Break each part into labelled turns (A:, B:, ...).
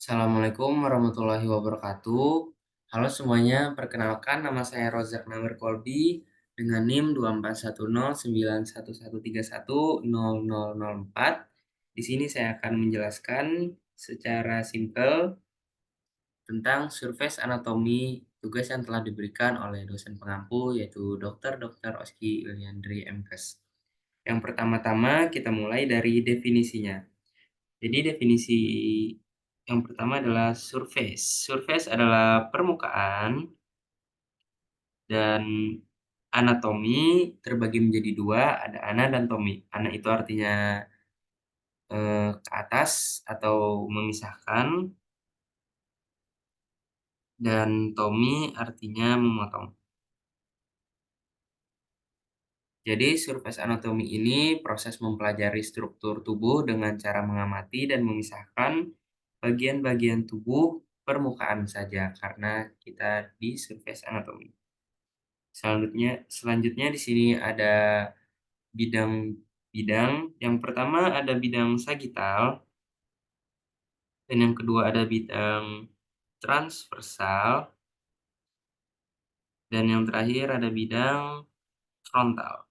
A: Assalamualaikum warahmatullahi wabarakatuh. Halo semuanya, perkenalkan nama saya Rozak Nawir Kolbi dengan NIM 2410911131000004. Di sini saya akan menjelaskan secara simpel tentang surface anatomi tugas yang telah diberikan oleh dosen pengampu yaitu Dr. Oski Iliandri MKes. Yang pertama-tama kita mulai dari definisinya. Jadi definisi yang pertama adalah surface. Surface adalah permukaan dan anatomi terbagi menjadi dua, ada ana dan tomi. Ana itu artinya ke atas atau memisahkan, dan tomi artinya memotong. Jadi surface anatomi ini proses mempelajari struktur tubuh dengan cara mengamati dan memisahkan bagian-bagian tubuh permukaan saja karena kita di surface anatomi. Selanjutnya di sini ada bidang-bidang. Yang pertama ada bidang sagital, dan yang kedua ada bidang transversal, dan yang terakhir ada bidang frontal.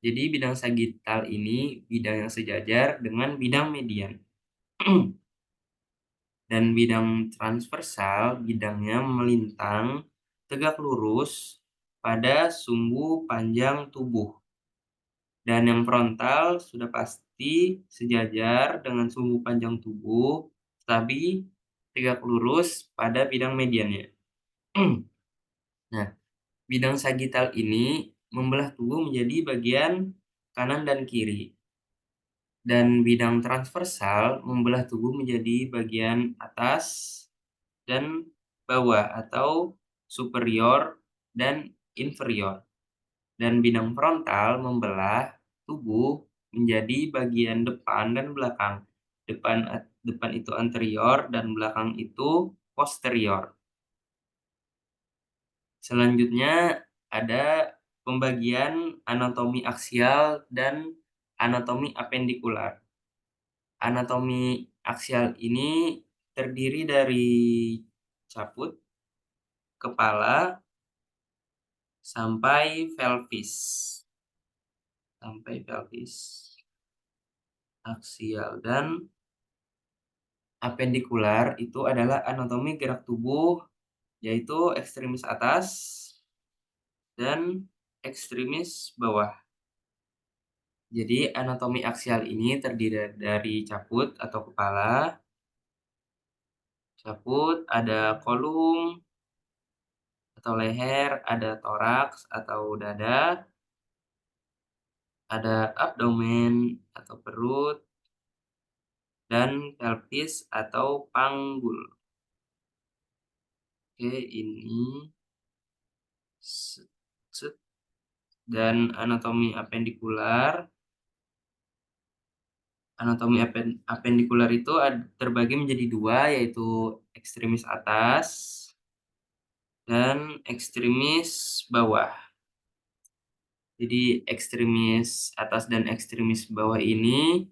A: Jadi bidang sagital ini bidang yang sejajar dengan bidang median. Dan bidang transversal bidangnya melintang tegak lurus pada sumbu panjang tubuh. Dan yang frontal sudah pasti sejajar dengan sumbu panjang tubuh, tapi tegak lurus pada bidang mediannya. Nah, bidang sagital ini membelah tubuh menjadi bagian kanan dan kiri. Dan bidang transversal membelah tubuh menjadi bagian atas dan bawah atau superior dan inferior. Dan bidang frontal membelah tubuh menjadi bagian depan dan belakang. Depan itu anterior dan belakang itu posterior. Selanjutnya ada pembagian anatomi aksial dan anatomi apendikular. Anatomi aksial ini terdiri dari caput, kepala, sampai pelvis. Aksial dan apendikular itu adalah anatomi gerak tubuh, yaitu ekstremis atas dan ekstremis bawah. Jadi anatomi aksial ini terdiri dari caput atau kepala. Caput ada kolum atau leher, ada toraks atau dada, ada abdomen atau perut, dan pelvis atau panggul. Oke, ini dan anatomi apendikular. Apendikular itu terbagi menjadi dua, yaitu ekstremis atas dan ekstremis bawah. Jadi ekstremis atas dan ekstremis bawah ini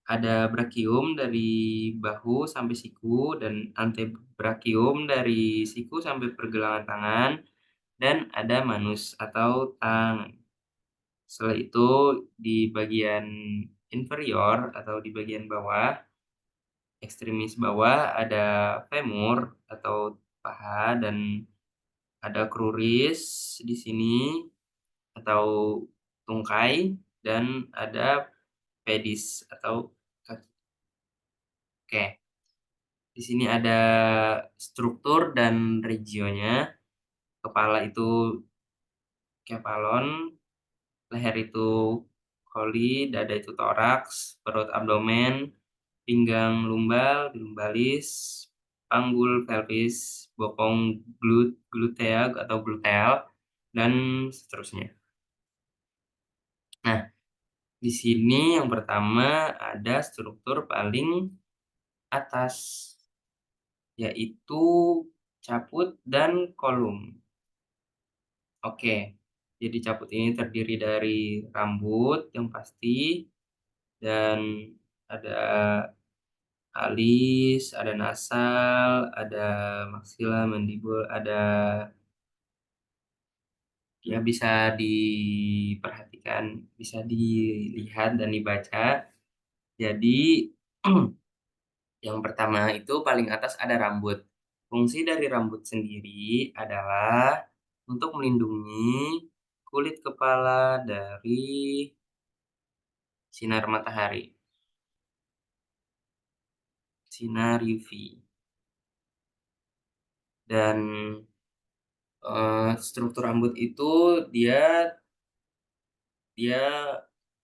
A: ada brachium dari bahu sampai siku dan antebrachium dari siku sampai pergelangan tangan, dan ada manus atau tangan. Setelah itu di bagian inferior atau di bagian bawah, ekstremis bawah ada femur atau paha, dan ada cruris di sini atau tungkai, dan ada pedis atau kaki. Oke, di sini ada struktur dan regionnya. Kepala itu kepalon, leher itu coli, dada itu toraks, perut abdomen, pinggang lumbal, lumbalis, panggul pelvis, bokong gluteal atau gluteal, dan seterusnya. Nah, di sini yang pertama ada struktur paling atas, yaitu caput dan kolum. Oke, jadi caput ini terdiri dari rambut yang pasti, dan ada alis, ada nasal, ada maksila, mandibul, ada ya bisa diperhatikan, bisa dilihat dan dibaca. Jadi yang pertama itu paling atas ada rambut. Fungsi dari rambut sendiri adalah untuk melindungi kulit kepala dari sinar matahari, sinar UV. Dan, struktur rambut itu dia dia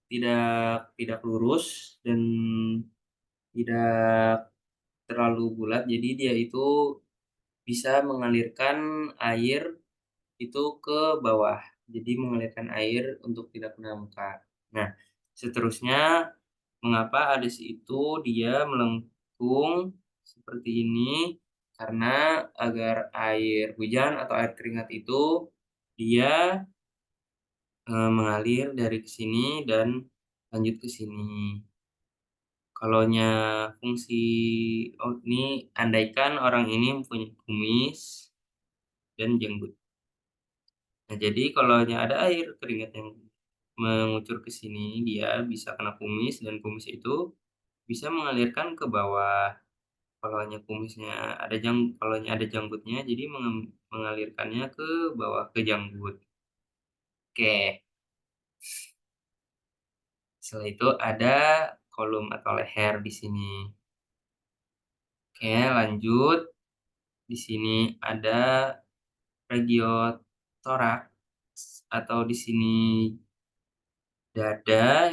A: tidak lurus dan tidak terlalu bulat, jadi dia itu bisa mengalirkan air itu ke bawah. Jadi mengalirkan air untuk tidak kena muka. Nah, seterusnya mengapa alis itu dia melengkung seperti ini, karena agar air hujan atau air keringat itu dia, mengalir dari ke sini dan lanjut ke sini. Kalaunya fungsi oh ini andaikan orang ini mempunyai kumis dan jenggot. Nah, jadi kalaunya ada air keringat yang mengucur ke sini, dia bisa kena kumis dan kumis itu bisa mengalirkan ke bawah. Kalaunya ada janggutnya, jadi mengalirkannya ke bawah, ke janggut. Oke, setelah itu ada kolum atau leher di sini. Oke, lanjut. Di sini ada regiotoraks atau di sini dada,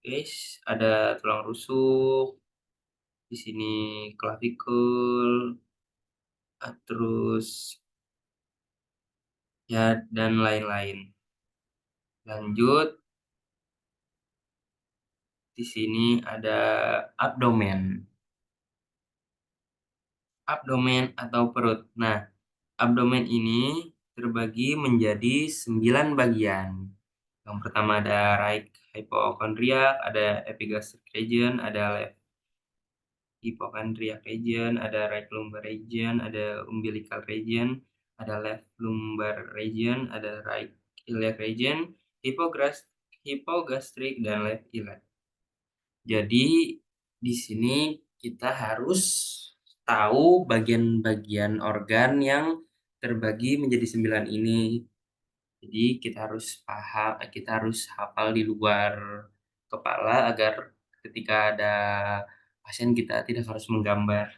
A: guys, ada tulang rusuk, di sini clavicle, terus ya dan lain-lain. Lanjut, di sini ada abdomen. Abdomen atau perut. Nah, abdomen ini terbagi menjadi 9 bagian. Yang pertama ada right hypochondriac, ada epigastric region, ada left hypochondriac region, ada right lumbar region, ada umbilical region, ada left lumbar region, ada right iliac region, hypogastric, dan left iliac. Jadi di sini kita harus tahu bagian-bagian organ yang terbagi menjadi 9 ini. Jadi kita harus hafal di luar kepala agar ketika ada pasien kita tidak harus menggambar.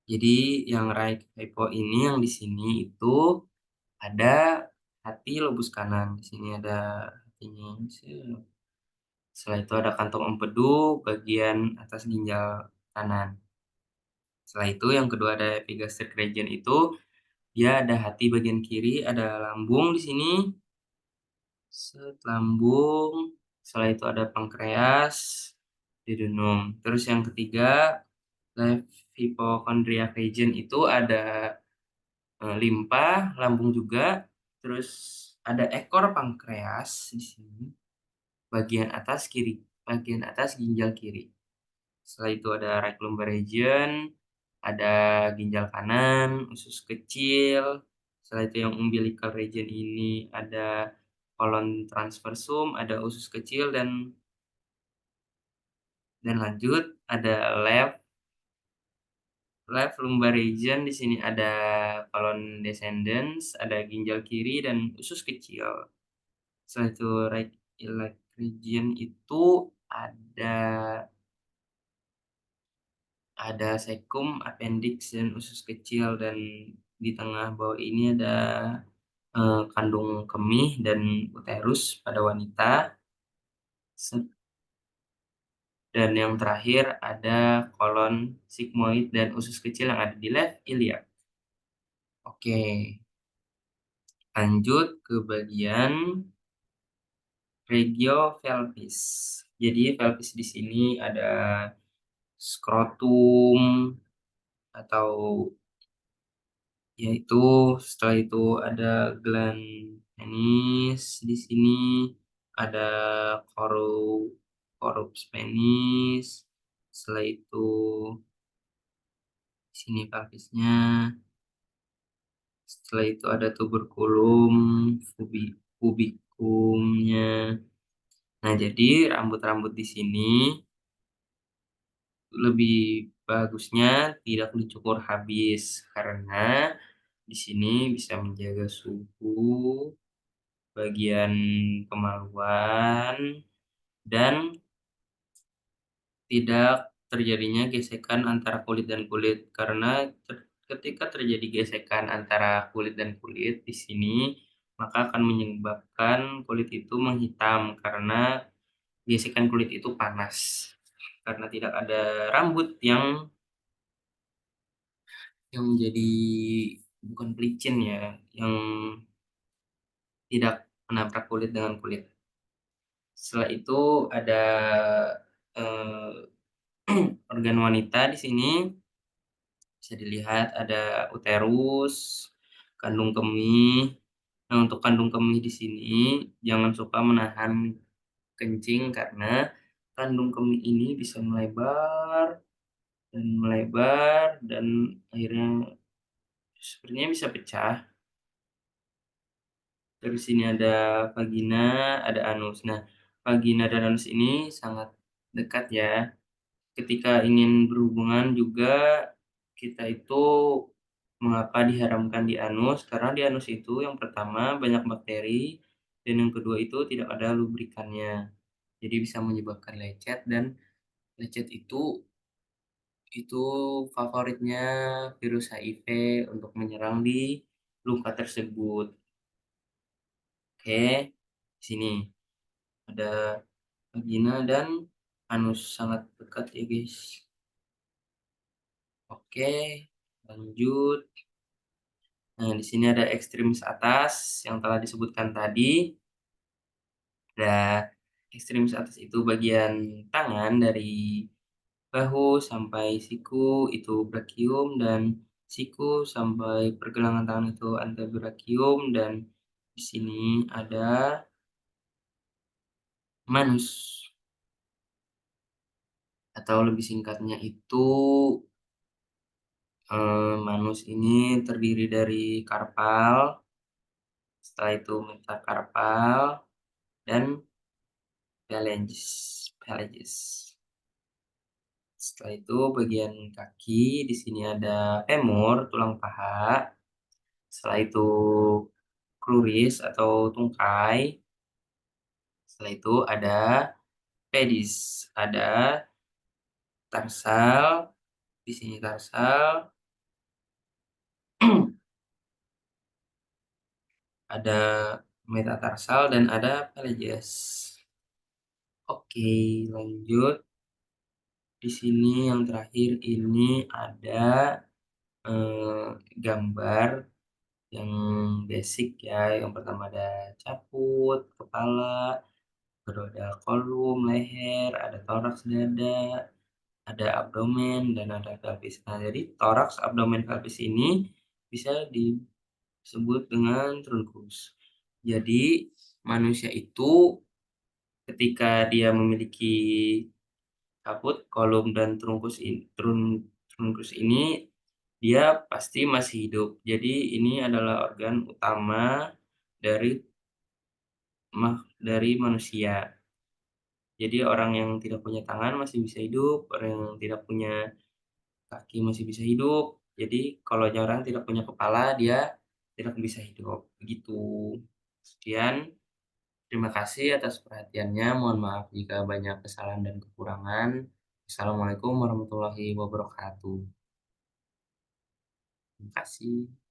A: Jadi yang right hypo ini yang di sini itu ada hati lobus kanan, di sini ada hatinya. Setelah itu ada kantong empedu bagian atas ginjal kanan. Setelah itu yang kedua ada epigastric region itu, dia ada hati bagian kiri, ada lambung di sini, lambung, setelah itu ada pankreas, duodenum. Terus yang ketiga, left hypochondriac region itu ada, limpa, lambung juga, terus ada ekor pankreas di sini, bagian atas kiri, bagian atas ginjal kiri. Setelah itu ada right lumbar region, ada ginjal kanan, usus kecil. Setelah itu yang umbilical region ini ada kolon transversum, ada usus kecil dan lanjut ada left left lumbar region, di sini ada kolon descendens, ada ginjal kiri dan usus kecil. Setelah itu right iliac region itu ada ada cecum, appendix, dan usus kecil, dan di tengah bawah ini ada, kandung kemih dan uterus pada wanita, dan yang terakhir ada kolon sigmoid dan usus kecil yang ada di left iliac. Oke, lanjut ke bagian regio-pelvis. Jadi pelvis di sini ada skrotum atau yaitu setelah itu ada gland penis di sini, ada corpus penis, Setelah itu, di sini pelvisnya, setelah itu ada tuberkulum, pubikumnya. Nah, jadi rambut-rambut di sini lebih bagusnya tidak dicukur habis, karena di sini bisa menjaga suhu bagian kemaluan dan tidak terjadinya gesekan antara kulit dan kulit. Karena ketika terjadi gesekan antara kulit dan kulit di sini, maka akan menyebabkan kulit itu menghitam karena gesekan kulit itu panas. Karena tidak ada rambut yang menjadi bukan pelicin ya, yang tidak menabrak kulit dengan kulit. Setelah itu ada, eee, organ wanita di sini, bisa dilihat ada uterus, kandung kemih. Nah, untuk kandung kemih di sini jangan suka menahan kencing karena kandung kemih ini bisa melebar dan akhirnya sepertinya bisa pecah. Terus sini ada vagina, ada anus. Nah, vagina dan anus ini sangat dekat ya. Ketika ingin berhubungan juga, kita itu mengapa diharamkan di anus, karena di anus itu yang pertama banyak bakteri, dan yang kedua itu tidak ada lubrikannya. Jadi bisa menyebabkan lecet dan lecet itu favoritnya virus HIV untuk menyerang di luka tersebut. Oke, di sini ada vagina dan anus sangat dekat ya guys. Oke, lanjut. Nah, di sini ada ekstremis atas yang telah disebutkan tadi. Ada ekstremis atas itu bagian tangan dari bahu sampai siku itu brachium, dan siku sampai pergelangan tangan itu antebrachium, dan di sini ada manus, atau lebih singkatnya itu, manus ini terdiri dari karpal, setelah itu metakarpal, dan phalanges. Setelah itu bagian kaki, di sini ada femur, tulang paha, setelah itu cruris atau tungkai, setelah itu ada pedis, ada tarsal, di sini tarsal, ada metatarsal, dan ada phalanges. Oke, lanjut. Di sini yang terakhir ini ada, eee, gambar yang basic ya. Yang pertama ada caput, kepala, baru ada kolum, leher, ada toraks, dada, ada abdomen, dan ada pelvis. Nah, jadi toraks, abdomen, pelvis ini bisa disebut dengan trunkus. Jadi manusia itu ketika dia memiliki kabut, kolom, dan trunkus ini, dia pasti masih hidup. Jadi ini adalah organ utama dari dari manusia. Jadi orang yang tidak punya tangan masih bisa hidup, orang yang tidak punya kaki masih bisa hidup. Jadi kalau orang tidak punya kepala, dia tidak bisa hidup, begitu. Sekian, terima kasih atas perhatiannya. Mohon maaf jika banyak kesalahan dan kekurangan. Assalamualaikum warahmatullahi wabarakatuh. Terima kasih.